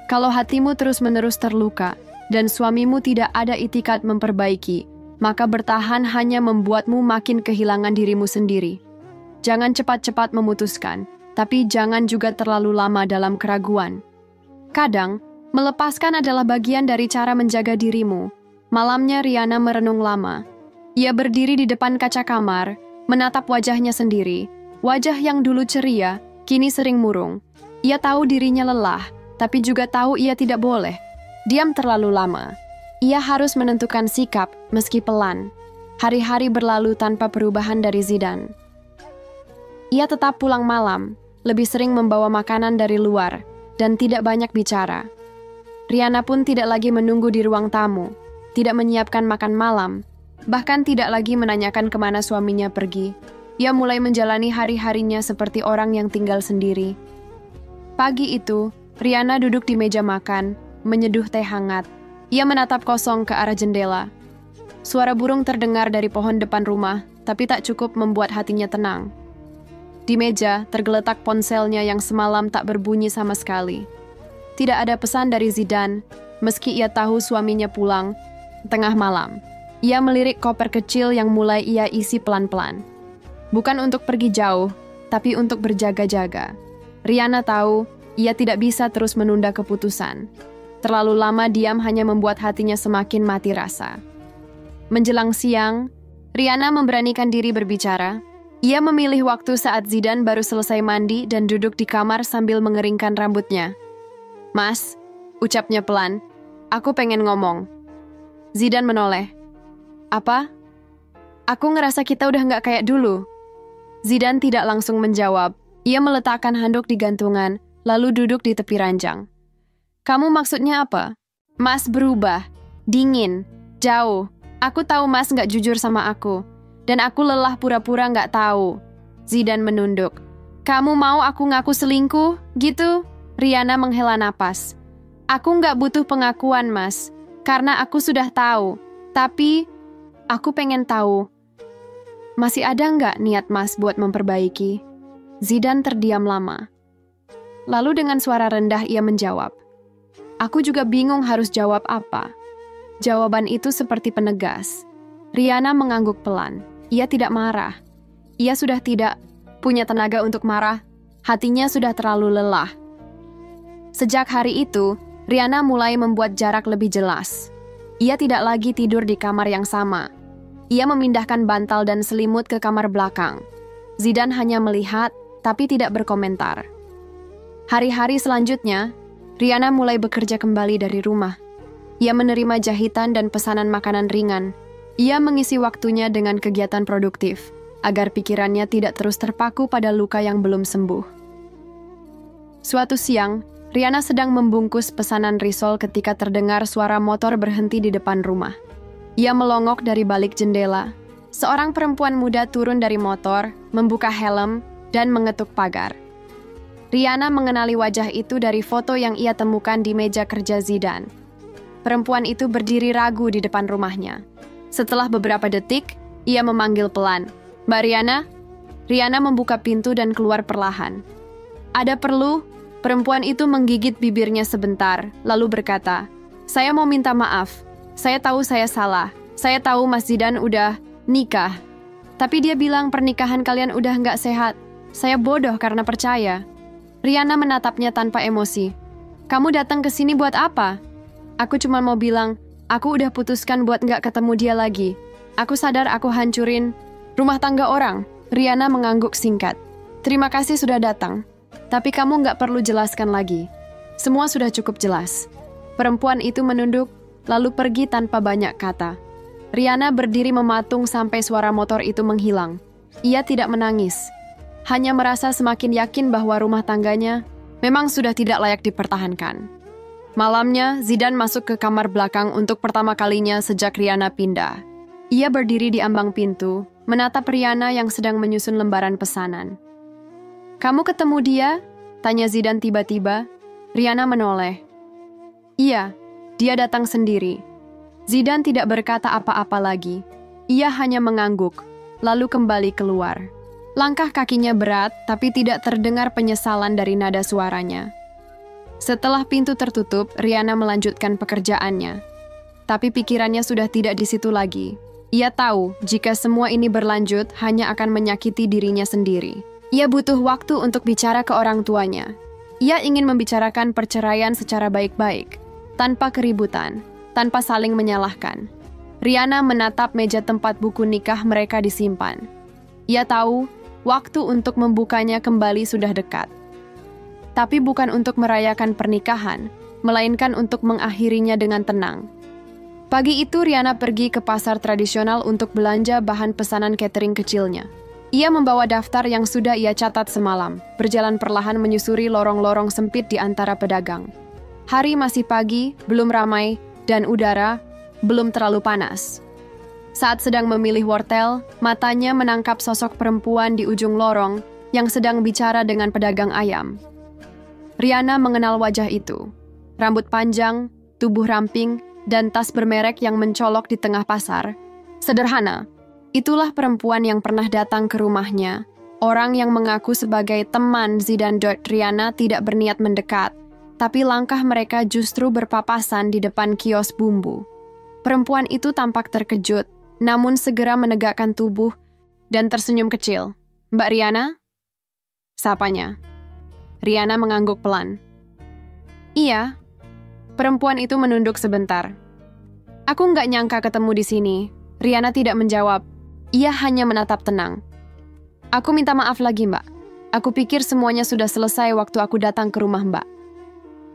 Kalau hatimu terus-menerus terluka, dan suamimu tidak ada itikat memperbaiki, maka bertahan hanya membuatmu makin kehilangan dirimu sendiri. Jangan cepat-cepat memutuskan, tapi jangan juga terlalu lama dalam keraguan. Kadang, melepaskan adalah bagian dari cara menjaga dirimu. Malamnya Riana merenung lama. Ia berdiri di depan kaca kamar, menatap wajahnya sendiri. Wajah yang dulu ceria, kini sering murung. Ia tahu dirinya lelah, tapi juga tahu ia tidak boleh diam terlalu lama. Ia harus menentukan sikap, meski pelan. Hari-hari berlalu tanpa perubahan dari Zidan. Ia tetap pulang malam, lebih sering membawa makanan dari luar, dan tidak banyak bicara. Riana pun tidak lagi menunggu di ruang tamu, tidak menyiapkan makan malam, bahkan tidak lagi menanyakan kemana suaminya pergi. Ia mulai menjalani hari-harinya seperti orang yang tinggal sendiri. Pagi itu, Riana duduk di meja makan, menyeduh teh hangat. Ia menatap kosong ke arah jendela. Suara burung terdengar dari pohon depan rumah, tapi tak cukup membuat hatinya tenang. Di meja, tergeletak ponselnya yang semalam tak berbunyi sama sekali. Tidak ada pesan dari Zidan, meski ia tahu suaminya pulang tengah malam. Ia melirik koper kecil yang mulai ia isi pelan-pelan. Bukan untuk pergi jauh, tapi untuk berjaga-jaga. Riana tahu, ia tidak bisa terus menunda keputusan. Terlalu lama diam hanya membuat hatinya semakin mati rasa. Menjelang siang, Riana memberanikan diri berbicara. Ia memilih waktu saat Zidan baru selesai mandi dan duduk di kamar sambil mengeringkan rambutnya. Mas, ucapnya pelan, aku pengen ngomong. Zidan menoleh. Apa? Aku ngerasa kita udah nggak kayak dulu. Zidan tidak langsung menjawab. Ia meletakkan handuk di gantungan, lalu duduk di tepi ranjang. Kamu maksudnya apa? Mas berubah, dingin, jauh. Aku tahu Mas nggak jujur sama aku. Dan aku lelah pura-pura nggak tahu. Zidan menunduk. Kamu mau aku ngaku selingkuh? Gitu? Riana menghela napas. Aku nggak butuh pengakuan, Mas. Karena aku sudah tahu. Tapi, aku pengen tahu. Masih ada nggak niat Mas buat memperbaiki? Zidan terdiam lama. Lalu dengan suara rendah ia menjawab. Aku juga bingung harus jawab apa. Jawaban itu seperti penegas. Riana mengangguk pelan. Ia tidak marah. Ia sudah tidak punya tenaga untuk marah. Hatinya sudah terlalu lelah. Sejak hari itu, Riana mulai membuat jarak lebih jelas. Ia tidak lagi tidur di kamar yang sama. Ia memindahkan bantal dan selimut ke kamar belakang. Zidan hanya melihat, tapi tidak berkomentar. Hari-hari selanjutnya, Riana mulai bekerja kembali dari rumah. Ia menerima jahitan dan pesanan makanan ringan. Ia mengisi waktunya dengan kegiatan produktif, agar pikirannya tidak terus terpaku pada luka yang belum sembuh. Suatu siang, Riana sedang membungkus pesanan risol ketika terdengar suara motor berhenti di depan rumah. Ia melongok dari balik jendela. Seorang perempuan muda turun dari motor, membuka helm, dan mengetuk pagar. Riana mengenali wajah itu dari foto yang ia temukan di meja kerja Zidan. Perempuan itu berdiri ragu di depan rumahnya. Setelah beberapa detik, ia memanggil pelan. "Mbak Riana?" Riana membuka pintu dan keluar perlahan. "Ada perlu?" Perempuan itu menggigit bibirnya sebentar, lalu berkata, "Saya mau minta maaf. Saya tahu saya salah. Saya tahu Mas Zidan udah nikah. Tapi dia bilang pernikahan kalian udah nggak sehat. Saya bodoh karena percaya." Riana menatapnya tanpa emosi. "Kamu datang ke sini buat apa?" "Aku cuma mau bilang, aku udah putuskan buat nggak ketemu dia lagi. Aku sadar aku hancurin rumah tangga orang." Riana mengangguk singkat. "Terima kasih sudah datang. Tapi kamu nggak perlu jelaskan lagi. Semua sudah cukup jelas." Perempuan itu menunduk, lalu pergi tanpa banyak kata. Riana berdiri mematung sampai suara motor itu menghilang. Ia tidak menangis, hanya merasa semakin yakin bahwa rumah tangganya memang sudah tidak layak dipertahankan. Malamnya, Zidan masuk ke kamar belakang untuk pertama kalinya sejak Riana pindah. Ia berdiri di ambang pintu, menatap Riana yang sedang menyusun lembaran pesanan. "Kamu ketemu dia?" tanya Zidan tiba-tiba. Riana menoleh. "Iya, dia datang sendiri." Zidan tidak berkata apa-apa lagi. Ia hanya mengangguk, lalu kembali keluar. Langkah kakinya berat, tapi tidak terdengar penyesalan dari nada suaranya. Setelah pintu tertutup, Riana melanjutkan pekerjaannya. Tapi pikirannya sudah tidak di situ lagi. Ia tahu jika semua ini berlanjut hanya akan menyakiti dirinya sendiri. Ia butuh waktu untuk bicara ke orang tuanya. Ia ingin membicarakan perceraian secara baik-baik, tanpa keributan, tanpa saling menyalahkan. Riana menatap meja tempat buku nikah mereka disimpan. Ia tahu waktu untuk membukanya kembali sudah dekat. Tapi bukan untuk merayakan pernikahan, melainkan untuk mengakhirinya dengan tenang. Pagi itu Riana pergi ke pasar tradisional untuk belanja bahan pesanan catering kecilnya. Ia membawa daftar yang sudah ia catat semalam, berjalan perlahan menyusuri lorong-lorong sempit di antara pedagang. Hari masih pagi, belum ramai, dan udara belum terlalu panas. Saat sedang memilih wortel, matanya menangkap sosok perempuan di ujung lorong yang sedang bicara dengan pedagang ayam. Riana mengenal wajah itu. Rambut panjang, tubuh ramping, dan tas bermerek yang mencolok di tengah pasar. Sederhana, itulah perempuan yang pernah datang ke rumahnya. Orang yang mengaku sebagai teman Zidan. Riana tidak berniat mendekat, tapi langkah mereka justru berpapasan di depan kios bumbu. Perempuan itu tampak terkejut, namun segera menegakkan tubuh dan tersenyum kecil. "Mbak Riana?" sapanya. Riana mengangguk pelan. "Iya." Perempuan itu menunduk sebentar. "Aku nggak nyangka ketemu di sini." Riana tidak menjawab. Ia hanya menatap tenang. "Aku minta maaf lagi, Mbak. Aku pikir semuanya sudah selesai waktu aku datang ke rumah Mbak."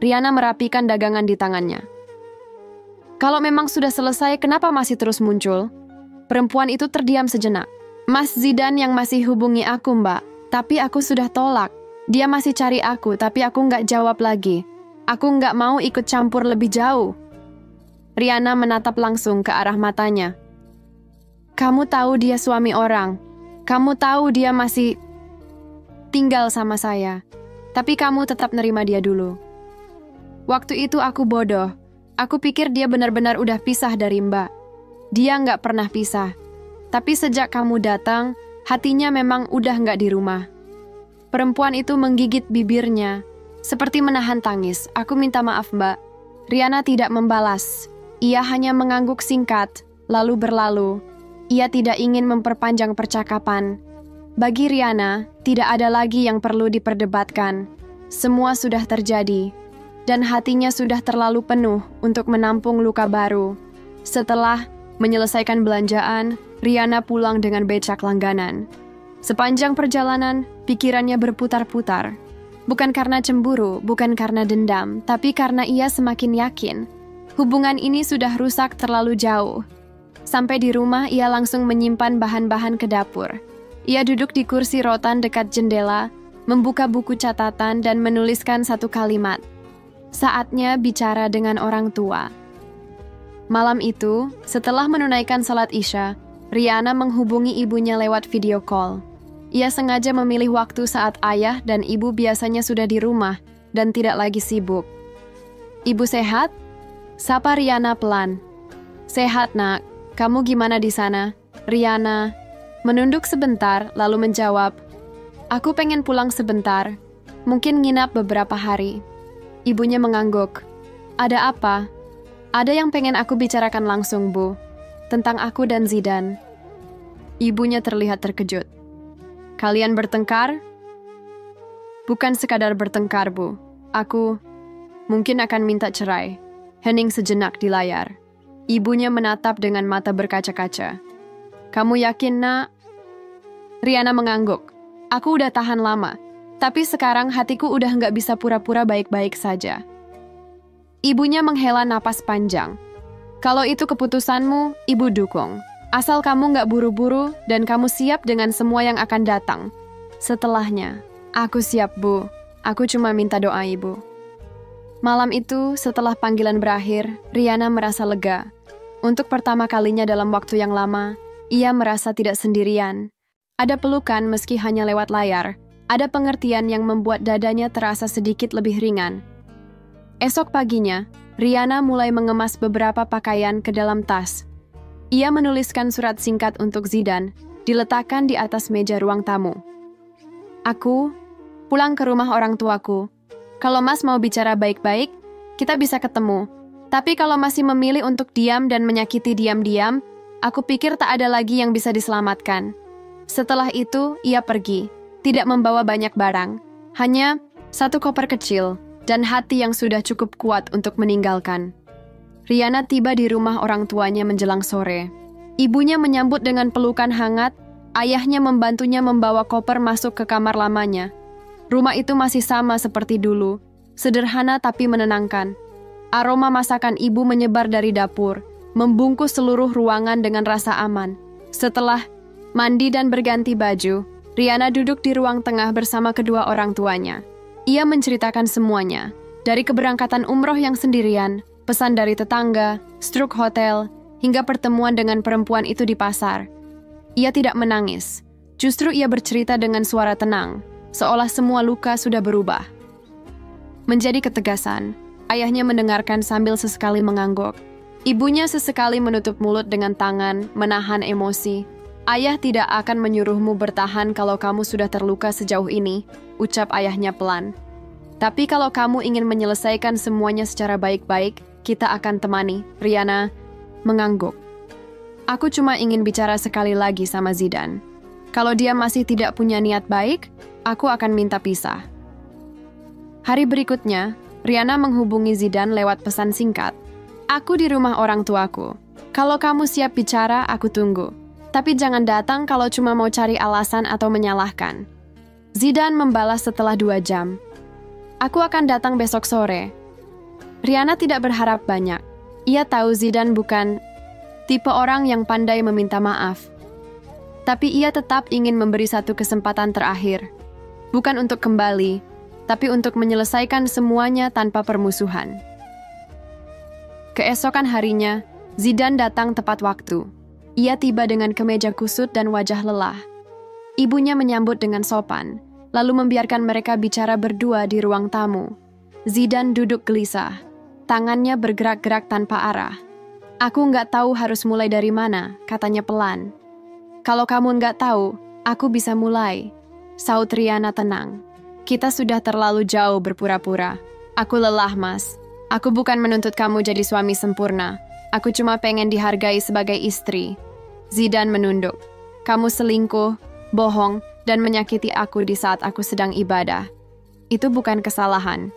Riana merapikan dagangan di tangannya. "Kalau memang sudah selesai, kenapa masih terus muncul?" Perempuan itu terdiam sejenak. "Mas Zidan yang masih hubungi aku, Mbak. Tapi aku sudah tolak. Dia masih cari aku, tapi aku nggak jawab lagi. Aku nggak mau ikut campur lebih jauh." Riana menatap langsung ke arah matanya. "Kamu tahu dia suami orang. Kamu tahu dia masih tinggal sama saya. Tapi kamu tetap nerima dia dulu. Waktu itu aku bodoh. Aku pikir dia benar-benar udah pisah dari Mbak. Dia nggak pernah pisah. Tapi sejak kamu datang, hatinya memang udah nggak di rumah." Perempuan itu menggigit bibirnya, seperti menahan tangis. "Aku minta maaf, Mbak." Riana tidak membalas. Ia hanya mengangguk singkat, lalu berlalu. Ia tidak ingin memperpanjang percakapan. Bagi Riana, tidak ada lagi yang perlu diperdebatkan. Semua sudah terjadi, dan hatinya sudah terlalu penuh untuk menampung luka baru. Setelah menyelesaikan belanjaan, Riana pulang dengan becak langganan. Sepanjang perjalanan, pikirannya berputar-putar. Bukan karena cemburu, bukan karena dendam, tapi karena ia semakin yakin hubungan ini sudah rusak terlalu jauh. Sampai di rumah, ia langsung menyimpan bahan-bahan ke dapur. Ia duduk di kursi rotan dekat jendela, membuka buku catatan dan menuliskan satu kalimat. Saatnya bicara dengan orang tua. Malam itu, setelah menunaikan salat Isya, Riana menghubungi ibunya lewat video call. Ia sengaja memilih waktu saat ayah dan ibu biasanya sudah di rumah dan tidak lagi sibuk. "Ibu sehat?" sapa Riana pelan. "Sehat, Nak. Kamu gimana di sana, Riana? Menunduk sebentar, lalu menjawab, aku pengen pulang sebentar. Mungkin nginap beberapa hari. Ibunya mengangguk. Ada apa? Ada yang pengen aku bicarakan langsung, Bu. Tentang aku dan Zidane. Ibunya terlihat terkejut. Kalian bertengkar? Bukan sekadar bertengkar, Bu. Aku mungkin akan minta cerai. Hening sejenak di layar. Ibunya menatap dengan mata berkaca-kaca. Kamu yakin, Nak? Riana mengangguk. Aku udah tahan lama. Tapi sekarang hatiku udah nggak bisa pura-pura baik-baik saja. Ibunya menghela napas panjang. Kalau itu keputusanmu, Ibu dukung. Asal kamu nggak buru-buru dan kamu siap dengan semua yang akan datang. Setelahnya, aku siap, Bu. Aku cuma minta doa Ibu. Malam itu, setelah panggilan berakhir, Riana merasa lega. Untuk pertama kalinya dalam waktu yang lama, ia merasa tidak sendirian. Ada pelukan meski hanya lewat layar. Ada pengertian yang membuat dadanya terasa sedikit lebih ringan. Esok paginya, Riana mulai mengemas beberapa pakaian ke dalam tas. Ia menuliskan surat singkat untuk Zidane, diletakkan di atas meja ruang tamu. Aku pulang ke rumah orang tuaku. Kalau Mas mau bicara baik-baik, kita bisa ketemu. Tapi kalau masih memilih untuk diam dan menyakiti diam-diam, aku pikir tak ada lagi yang bisa diselamatkan. Setelah itu, ia pergi. Tidak membawa banyak barang, hanya satu koper kecil dan hati yang sudah cukup kuat untuk meninggalkan. Riana tiba di rumah orang tuanya menjelang sore. Ibunya menyambut dengan pelukan hangat, ayahnya membantunya membawa koper masuk ke kamar lamanya. Rumah itu masih sama seperti dulu, sederhana tapi menenangkan. Aroma masakan ibu menyebar dari dapur, membungkus seluruh ruangan dengan rasa aman. Setelah mandi dan berganti baju, Riana duduk di ruang tengah bersama kedua orang tuanya. Ia menceritakan semuanya, dari keberangkatan umroh yang sendirian, pesan dari tetangga, struk hotel, hingga pertemuan dengan perempuan itu di pasar. Ia tidak menangis, justru ia bercerita dengan suara tenang, seolah semua luka sudah berubah. Menjadi ketegasan, ayahnya mendengarkan sambil sesekali mengangguk. Ibunya sesekali menutup mulut dengan tangan, menahan emosi. Ayah tidak akan menyuruhmu bertahan kalau kamu sudah terluka sejauh ini, ucap ayahnya pelan. Tapi kalau kamu ingin menyelesaikan semuanya secara baik-baik, kita akan temani. Riana mengangguk. Aku cuma ingin bicara sekali lagi sama Zidane. Kalau dia masih tidak punya niat baik, aku akan minta pisah. Hari berikutnya, Riana menghubungi Zidane lewat pesan singkat. Aku di rumah orang tuaku. Kalau kamu siap bicara, aku tunggu. Tapi jangan datang kalau cuma mau cari alasan atau menyalahkan. Zidane membalas setelah 2 jam. Aku akan datang besok sore. Riana tidak berharap banyak. Ia tahu Zidane bukan tipe orang yang pandai meminta maaf. Tapi ia tetap ingin memberi satu kesempatan terakhir. Bukan untuk kembali, tapi untuk menyelesaikan semuanya tanpa permusuhan. Keesokan harinya, Zidane datang tepat waktu. Ia tiba dengan kemeja kusut dan wajah lelah. Ibunya menyambut dengan sopan, lalu membiarkan mereka bicara berdua di ruang tamu. Zidane duduk gelisah, tangannya bergerak-gerak tanpa arah. Aku nggak tahu harus mulai dari mana, katanya pelan. Kalau kamu nggak tahu, aku bisa mulai, saut Riana tenang. Kita sudah terlalu jauh berpura-pura. Aku lelah, Mas. Aku bukan menuntut kamu jadi suami sempurna. Aku cuma pengen dihargai sebagai istri. Zidane menunduk. Kamu selingkuh, bohong, dan menyakiti aku di saat aku sedang ibadah. Itu bukan kesalahan.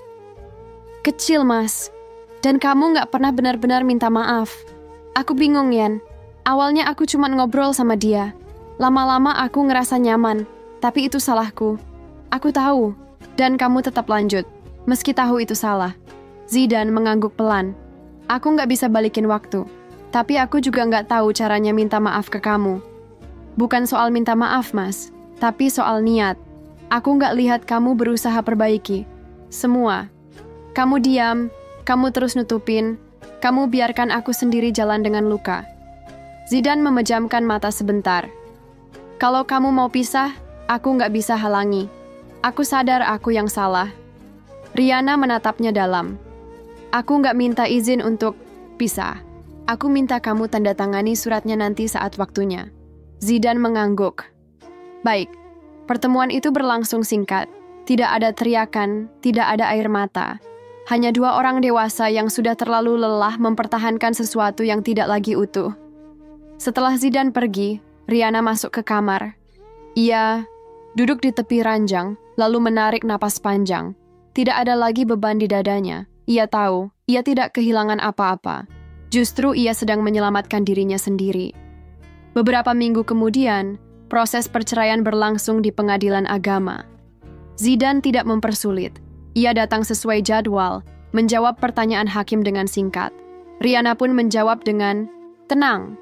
Kecil, Mas. Dan kamu nggak pernah benar-benar minta maaf. Aku bingung, Yan. Awalnya aku cuma ngobrol sama dia. Lama-lama aku ngerasa nyaman. Tapi itu salahku. Aku tahu. Dan kamu tetap lanjut. Meski tahu itu salah. Zidane mengangguk pelan. Aku nggak bisa balikin waktu. Tapi aku juga nggak tahu caranya minta maaf ke kamu. Bukan soal minta maaf, Mas. Tapi soal niat. Aku nggak lihat kamu berusaha perbaiki. Semua. Kamu diam, kamu terus nutupin, kamu biarkan aku sendiri jalan dengan luka. Zidane memejamkan mata sebentar. Kalau kamu mau pisah, aku nggak bisa halangi. Aku sadar aku yang salah. Riana menatapnya dalam. Aku nggak minta izin untuk pisah. Aku minta kamu tanda tangani suratnya nanti saat waktunya. Zidane mengangguk. Baik, pertemuan itu berlangsung singkat. Tidak ada teriakan, tidak ada air mata. Hanya dua orang dewasa yang sudah terlalu lelah mempertahankan sesuatu yang tidak lagi utuh. Setelah Zidane pergi, Rihanna masuk ke kamar. Ia duduk di tepi ranjang, lalu menarik napas panjang. Tidak ada lagi beban di dadanya. Ia tahu, ia tidak kehilangan apa-apa. Justru ia sedang menyelamatkan dirinya sendiri. Beberapa minggu kemudian, proses perceraian berlangsung di pengadilan agama. Zidane tidak mempersulit. Ia datang sesuai jadwal, menjawab pertanyaan hakim dengan singkat. Rihanna pun menjawab dengan tenang.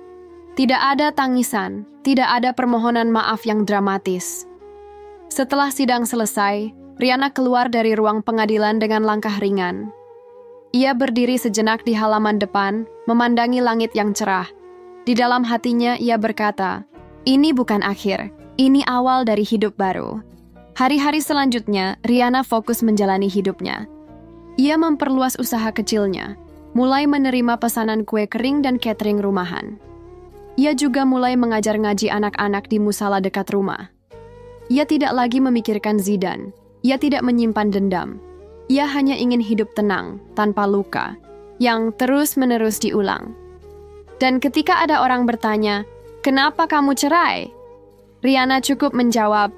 Tidak ada tangisan, tidak ada permohonan maaf yang dramatis. Setelah sidang selesai, Rihanna keluar dari ruang pengadilan dengan langkah ringan. Ia berdiri sejenak di halaman depan, memandangi langit yang cerah. Di dalam hatinya ia berkata, "Ini bukan akhir, ini awal dari hidup baru." Hari-hari selanjutnya, Rihanna fokus menjalani hidupnya. Ia memperluas usaha kecilnya, mulai menerima pesanan kue kering dan catering rumahan. Ia juga mulai mengajar ngaji anak-anak di musala dekat rumah. Ia tidak lagi memikirkan Zidane. Ia tidak menyimpan dendam. Ia hanya ingin hidup tenang, tanpa luka, yang terus-menerus diulang. Dan ketika ada orang bertanya, "Kenapa kamu cerai?" Rihanna cukup menjawab,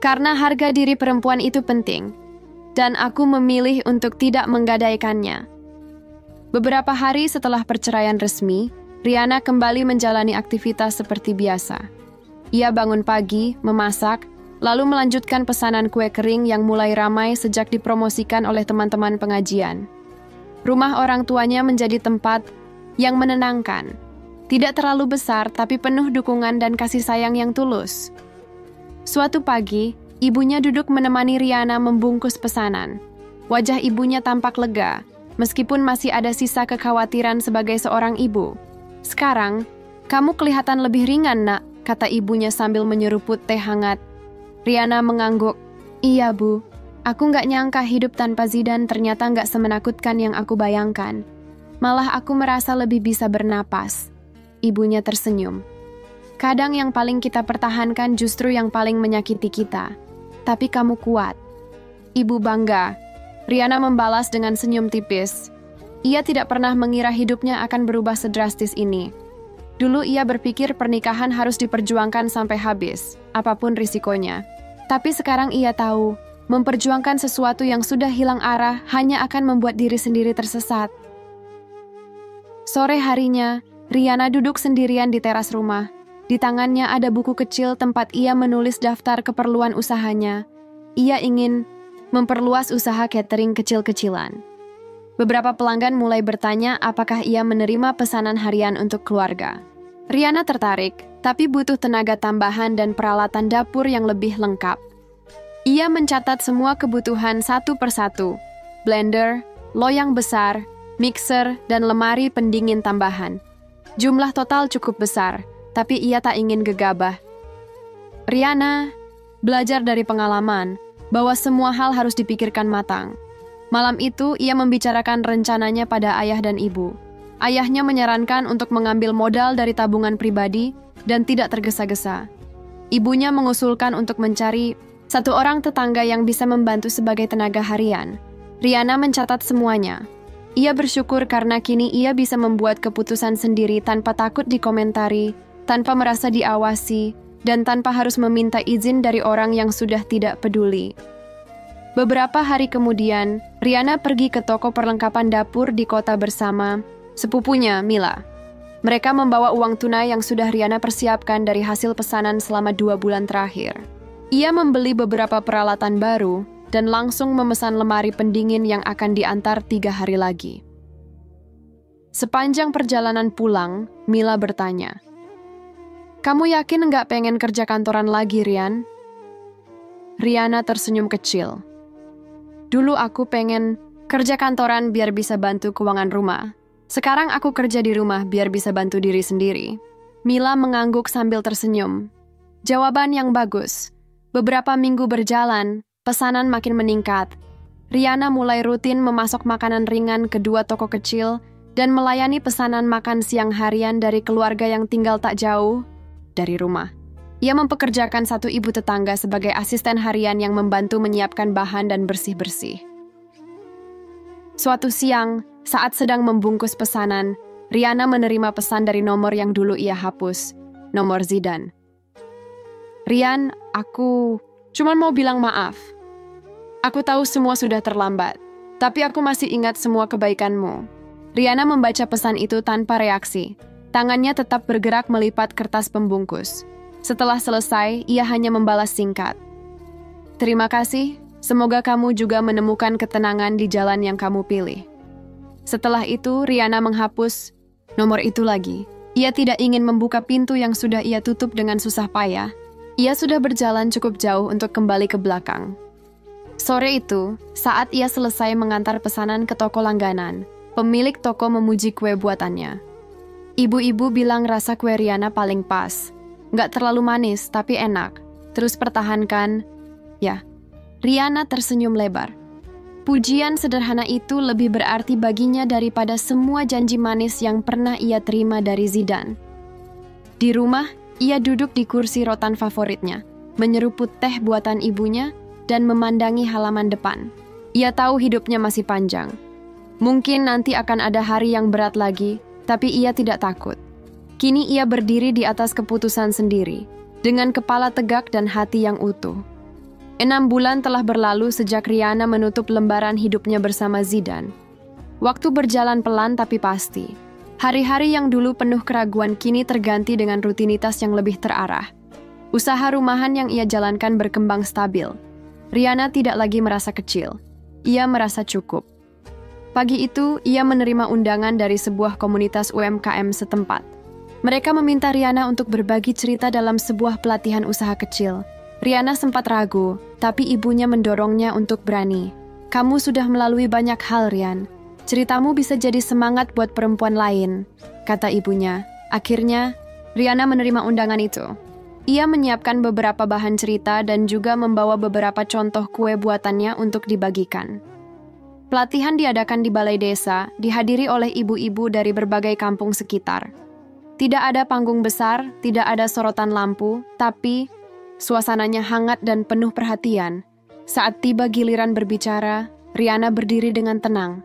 "Karena harga diri perempuan itu penting, dan aku memilih untuk tidak menggadaikannya." Beberapa hari setelah perceraian resmi, Rihanna kembali menjalani aktivitas seperti biasa. Ia bangun pagi, memasak, lalu melanjutkan pesanan kue kering yang mulai ramai sejak dipromosikan oleh teman-teman pengajian. Rumah orang tuanya menjadi tempat yang menenangkan. Tidak terlalu besar, tapi penuh dukungan dan kasih sayang yang tulus. Suatu pagi, ibunya duduk menemani Rihanna membungkus pesanan. Wajah ibunya tampak lega, meskipun masih ada sisa kekhawatiran sebagai seorang ibu. "Sekarang, kamu kelihatan lebih ringan, Nak," kata ibunya sambil menyeruput teh hangat. Rihanna mengangguk. "Iya, Bu. Aku nggak nyangka hidup tanpa Zidane ternyata nggak semenakutkan yang aku bayangkan. Malah aku merasa lebih bisa bernapas." Ibunya tersenyum. "Kadang yang paling kita pertahankan justru yang paling menyakiti kita. Tapi kamu kuat." "Ibu bangga." Rihanna membalas dengan senyum tipis. Ia tidak pernah mengira hidupnya akan berubah sedrastis ini. Dulu ia berpikir pernikahan harus diperjuangkan sampai habis, apapun risikonya. Tapi sekarang ia tahu, memperjuangkan sesuatu yang sudah hilang arah hanya akan membuat diri sendiri tersesat. Sore harinya, Rihanna duduk sendirian di teras rumah. Di tangannya ada buku kecil tempat ia menulis daftar keperluan usahanya. Ia ingin memperluas usaha catering kecil-kecilan. Beberapa pelanggan mulai bertanya apakah ia menerima pesanan harian untuk keluarga. Rihanna tertarik, tapi butuh tenaga tambahan dan peralatan dapur yang lebih lengkap. Ia mencatat semua kebutuhan satu persatu: blender, loyang besar, mixer, dan lemari pendingin tambahan. Jumlah total cukup besar, tapi ia tak ingin gegabah. Rihanna belajar dari pengalaman bahwa semua hal harus dipikirkan matang. Malam itu, ia membicarakan rencananya pada ayah dan ibu. Ayahnya menyarankan untuk mengambil modal dari tabungan pribadi dan tidak tergesa-gesa. Ibunya mengusulkan untuk mencari satu orang tetangga yang bisa membantu sebagai tenaga harian. Rihanna mencatat semuanya. Ia bersyukur karena kini ia bisa membuat keputusan sendiri tanpa takut dikomentari, tanpa merasa diawasi, dan tanpa harus meminta izin dari orang yang sudah tidak peduli. Beberapa hari kemudian, Rihanna pergi ke toko perlengkapan dapur di kota bersama sepupunya, Mila. Mereka membawa uang tunai yang sudah Rihanna persiapkan dari hasil pesanan selama 2 bulan terakhir. Ia membeli beberapa peralatan baru dan langsung memesan lemari pendingin yang akan diantar 3 hari lagi. Sepanjang perjalanan pulang, Mila bertanya, "Kamu yakin nggak pengen kerja kantoran lagi, Rian?" Rihanna tersenyum kecil. "Dulu aku pengen kerja kantoran biar bisa bantu keuangan rumah. Sekarang aku kerja di rumah biar bisa bantu diri sendiri." Mila mengangguk sambil tersenyum. Jawaban yang bagus. Beberapa minggu berjalan, pesanan makin meningkat. Rihanna mulai rutin memasok makanan ringan ke 2 toko kecil dan melayani pesanan makan siang harian dari keluarga yang tinggal tak jauh dari rumah. Ia mempekerjakan satu ibu tetangga sebagai asisten harian yang membantu menyiapkan bahan dan bersih-bersih. Suatu siang, saat sedang membungkus pesanan, Rihanna menerima pesan dari nomor yang dulu ia hapus, nomor Zidane. "Rian, aku cuma mau bilang maaf. Aku tahu semua sudah terlambat, tapi aku masih ingat semua kebaikanmu." Rihanna membaca pesan itu tanpa reaksi. Tangannya tetap bergerak melipat kertas pembungkus. Setelah selesai, ia hanya membalas singkat. "Terima kasih, semoga kamu juga menemukan ketenangan di jalan yang kamu pilih." Setelah itu, Rihanna menghapus nomor itu lagi. Ia tidak ingin membuka pintu yang sudah ia tutup dengan susah payah. Ia sudah berjalan cukup jauh untuk kembali ke belakang. Sore itu, saat ia selesai mengantar pesanan ke toko langganan, pemilik toko memuji kue buatannya. Ibu-ibu bilang rasa kue Rihanna paling pas. Nggak terlalu manis, tapi enak. Terus pertahankan. Ya, Rihanna tersenyum lebar. Pujian sederhana itu lebih berarti baginya daripada semua janji manis yang pernah ia terima dari Zidane. Di rumah, ia duduk di kursi rotan favoritnya, menyeruput teh buatan ibunya, dan memandangi halaman depan. Ia tahu hidupnya masih panjang. Mungkin nanti akan ada hari yang berat lagi, tapi ia tidak takut. Kini ia berdiri di atas keputusan sendiri, dengan kepala tegak dan hati yang utuh. 6 bulan telah berlalu sejak Rihanna menutup lembaran hidupnya bersama Zidane. Waktu berjalan pelan tapi pasti. Hari-hari yang dulu penuh keraguan kini terganti dengan rutinitas yang lebih terarah. Usaha rumahan yang ia jalankan berkembang stabil. Rihanna tidak lagi merasa kecil. Ia merasa cukup. Pagi itu, ia menerima undangan dari sebuah komunitas UMKM setempat. Mereka meminta Rihanna untuk berbagi cerita dalam sebuah pelatihan usaha kecil. Rihanna sempat ragu, tapi ibunya mendorongnya untuk berani. "Kamu sudah melalui banyak hal, Rian. Ceritamu bisa jadi semangat buat perempuan lain," kata ibunya. Akhirnya, Rihanna menerima undangan itu. Ia menyiapkan beberapa bahan cerita dan juga membawa beberapa contoh kue buatannya untuk dibagikan. Pelatihan diadakan di balai desa, dihadiri oleh ibu-ibu dari berbagai kampung sekitar. Tidak ada panggung besar, tidak ada sorotan lampu, tapi suasananya hangat dan penuh perhatian. Saat tiba giliran berbicara, Rihanna berdiri dengan tenang.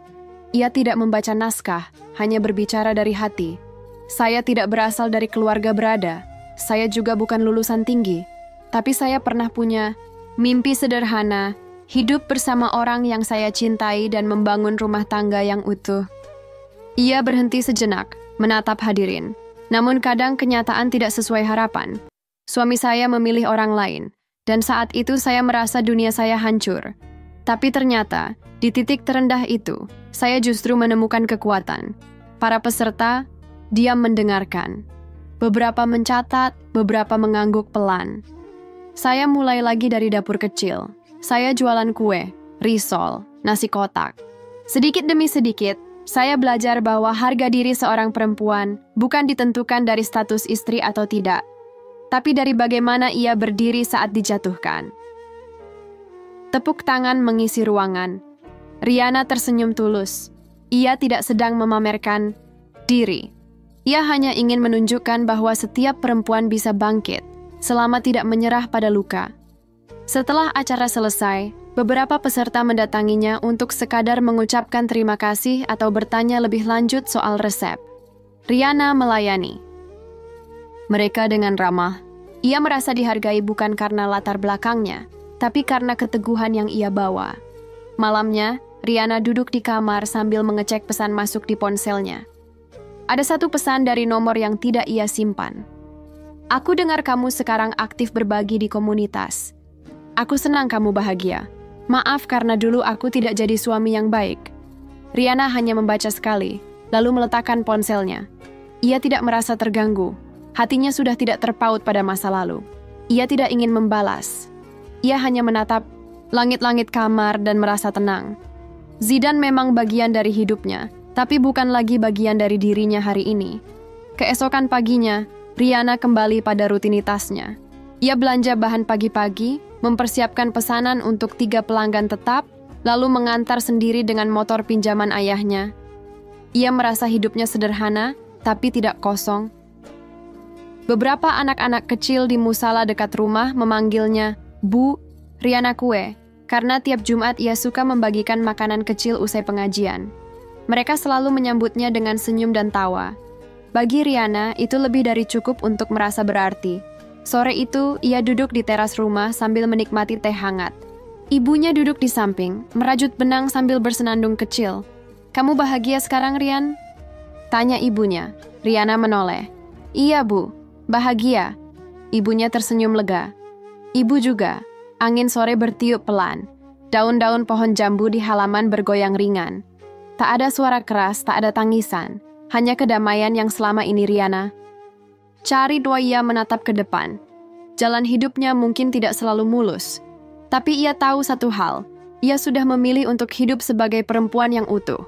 Ia tidak membaca naskah, hanya berbicara dari hati. "Saya tidak berasal dari keluarga berada. Saya juga bukan lulusan tinggi. Tapi saya pernah punya mimpi sederhana, hidup bersama orang yang saya cintai dan membangun rumah tangga yang utuh." Ia berhenti sejenak, menatap hadirin. Namun kadang kenyataan tidak sesuai harapan. "Suami saya memilih orang lain, dan saat itu saya merasa dunia saya hancur. Tapi ternyata, di titik terendah itu, saya justru menemukan kekuatan." Para peserta diam mendengarkan. Beberapa mencatat, beberapa mengangguk pelan. "Saya mulai lagi dari dapur kecil. Saya jualan kue, risol, nasi kotak. Sedikit demi sedikit, saya belajar bahwa harga diri seorang perempuan bukan ditentukan dari status istri atau tidak, tapi dari bagaimana ia berdiri saat dijatuhkan." Tepuk tangan mengisi ruangan. Rihanna tersenyum tulus. Ia tidak sedang memamerkan diri. Ia hanya ingin menunjukkan bahwa setiap perempuan bisa bangkit, selama tidak menyerah pada luka. Setelah acara selesai, beberapa peserta mendatanginya untuk sekadar mengucapkan terima kasih atau bertanya lebih lanjut soal resep. Rihanna melayani mereka dengan ramah. Ia merasa dihargai bukan karena latar belakangnya, tapi karena keteguhan yang ia bawa. Malamnya, Rihanna duduk di kamar sambil mengecek pesan masuk di ponselnya. Ada satu pesan dari nomor yang tidak ia simpan. "Aku dengar kamu sekarang aktif berbagi di komunitas. Aku senang kamu bahagia. Maaf karena dulu aku tidak jadi suami yang baik." Rihanna hanya membaca sekali, lalu meletakkan ponselnya. Ia tidak merasa terganggu. Hatinya sudah tidak terpaut pada masa lalu. Ia tidak ingin membalas. Ia hanya menatap langit-langit kamar dan merasa tenang. Zidane memang bagian dari hidupnya, tapi bukan lagi bagian dari dirinya hari ini. Keesokan paginya, Rihanna kembali pada rutinitasnya. Ia belanja bahan pagi-pagi, mempersiapkan pesanan untuk 3 pelanggan tetap, lalu mengantar sendiri dengan motor pinjaman ayahnya. Ia merasa hidupnya sederhana, tapi tidak kosong. Beberapa anak-anak kecil di musala dekat rumah memanggilnya, Bu, Riana Kue, karena tiap Jumat ia suka membagikan makanan kecil usai pengajian. Mereka selalu menyambutnya dengan senyum dan tawa. Bagi Riana, itu lebih dari cukup untuk merasa berarti. Sore itu, ia duduk di teras rumah sambil menikmati teh hangat. Ibunya duduk di samping, merajut benang sambil bersenandung kecil. "Kamu bahagia sekarang, Rian?" tanya ibunya. Riana menoleh. "Iya, Bu, bahagia." Ibunya tersenyum lega. Ibu juga. Angin sore bertiup pelan. Daun-daun pohon jambu di halaman bergoyang ringan. Tak ada suara keras, tak ada tangisan. Hanya kedamaian yang selama ini Riana cari. Ia menatap ke depan. Jalan hidupnya mungkin tidak selalu mulus. Tapi ia tahu satu hal, ia sudah memilih untuk hidup sebagai perempuan yang utuh.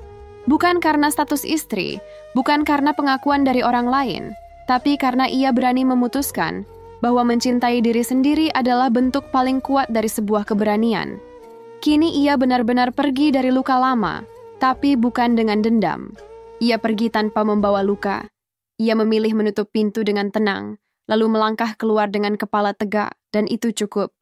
Bukan karena status istri, bukan karena pengakuan dari orang lain, tapi karena ia berani memutuskan bahwa mencintai diri sendiri adalah bentuk paling kuat dari sebuah keberanian. Kini ia benar-benar pergi dari luka lama, tapi bukan dengan dendam. Ia pergi tanpa membawa luka. Ia memilih menutup pintu dengan tenang, lalu melangkah keluar dengan kepala tegak, dan itu cukup.